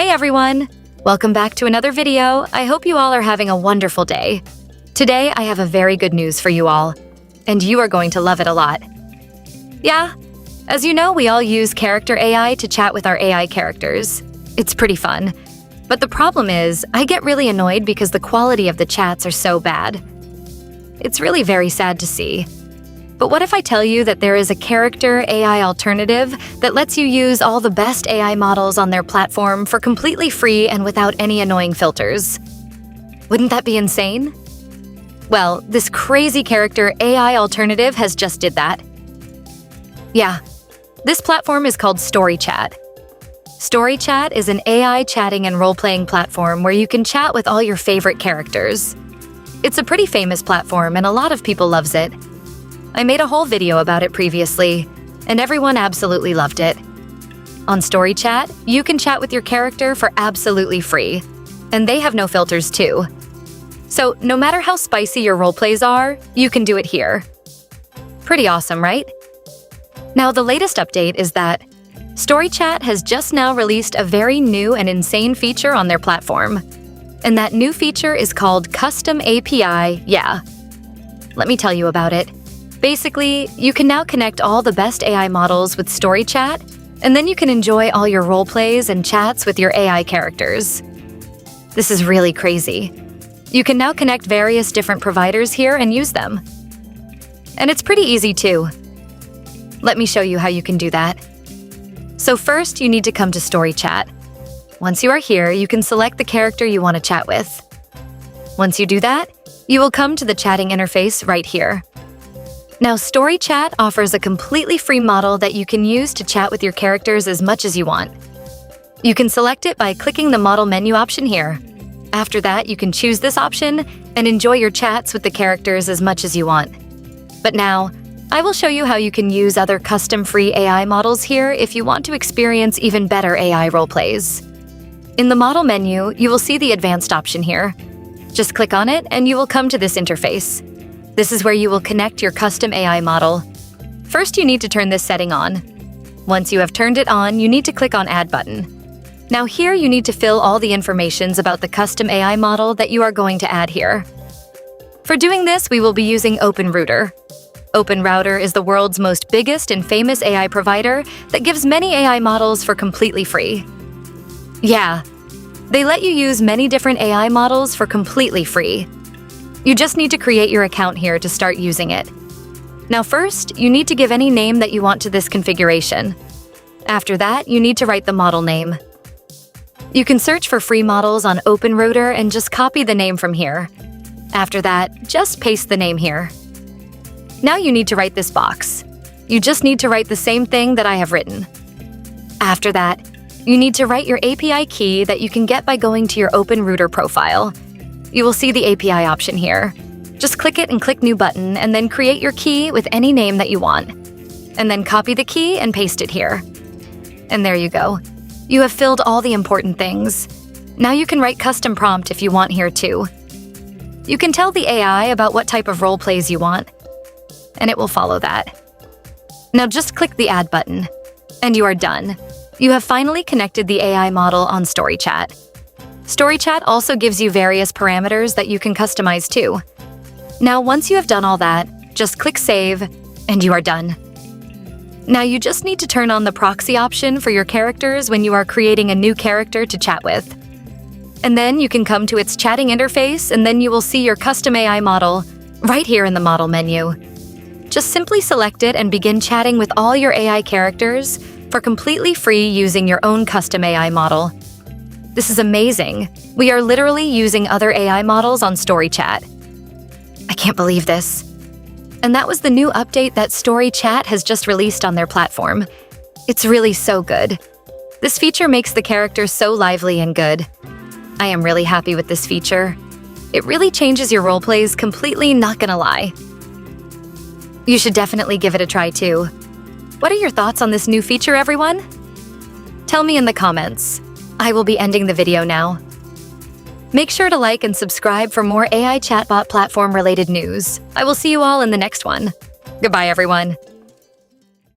Hey everyone! Welcome back to another video. I hope you all are having a wonderful day. Today I have a very good news for you all, and you are going to love it a lot. Yeah, as you know, we all use Character.AI to chat with our AI characters. It's pretty fun. But the problem is, I get really annoyed because the quality of the chats are so bad. It's really very sad to see. But what if I tell you that there is a Character.AI Alternative that lets you use all the best AI models on their platform for completely free and without any annoying filters? Wouldn't that be insane? Well, this crazy Character.AI Alternative has just did that. Yeah, this platform is called StoryChat. StoryChat is an AI chatting and role-playing platform where you can chat with all your favorite characters. It's a pretty famous platform and a lot of people loves it. I made a whole video about it previously, and everyone absolutely loved it. On StoryChat, you can chat with your character for absolutely free, and they have no filters too. So no matter how spicy your roleplays are, you can do it here. Pretty awesome, right? Now the latest update is that StoryChat has just now released a very new and insane feature on their platform. And that new feature is called Custom API, yeah. Let me tell you about it. Basically, you can now connect all the best AI models with StoryChat, and then you can enjoy all your roleplays and chats with your AI characters. This is really crazy. You can now connect various different providers here and use them. And it's pretty easy too. Let me show you how you can do that. So first, you need to come to StoryChat. Once you are here, you can select the character you want to chat with. Once you do that, you will come to the chatting interface right here. Now, StoryChat offers a completely free model that you can use to chat with your characters as much as you want. You can select it by clicking the model menu option here. After that, you can choose this option and enjoy your chats with the characters as much as you want. But now, I will show you how you can use other custom free AI models here if you want to experience even better AI roleplays. In the model menu, you will see the advanced option here. Just click on it and you will come to this interface. This is where you will connect your custom AI model. First, you need to turn this setting on. Once you have turned it on, you need to click on Add button. Now here, you need to fill all the informations about the custom AI model that you are going to add here. For doing this, we will be using OpenRouter. OpenRouter is the world's most biggest and famous AI provider that gives many AI models for completely free. Yeah, they let you use many different AI models for completely free. You just need to create your account here to start using it. Now first, you need to give any name that you want to this configuration. After that, you need to write the model name. You can search for free models on OpenRouter and just copy the name from here. After that, just paste the name here. Now you need to write this box. You just need to write the same thing that I have written. After that, you need to write your API key that you can get by going to your OpenRouter profile. You will see the API option here. Just click it and click New button, and then create your key with any name that you want. And then copy the key and paste it here. And there you go. You have filled all the important things. Now you can write custom prompt if you want here too. You can tell the AI about what type of role plays you want, and it will follow that. Now just click the Add button, and you are done. You have finally connected the AI model on StoryChat. StoryChat also gives you various parameters that you can customize too. Now, once you have done all that, just click Save, and you are done. Now, you just need to turn on the proxy option for your characters when you are creating a new character to chat with. And then you can come to its chatting interface, and then you will see your custom AI model right here in the model menu. Just simply select it and begin chatting with all your AI characters for completely free using your own custom AI model. This is amazing. We are literally using other AI models on StoryChat. I can't believe this. And that was the new update that StoryChat has just released on their platform. It's really so good. This feature makes the characters so lively and good. I am really happy with this feature. It really changes your roleplays completely, not gonna lie. You should definitely give it a try too. What are your thoughts on this new feature, everyone? Tell me in the comments. I will be ending the video now. Make sure to like and subscribe for more AI chatbot platform-related news. I will see you all in the next one. Goodbye, everyone.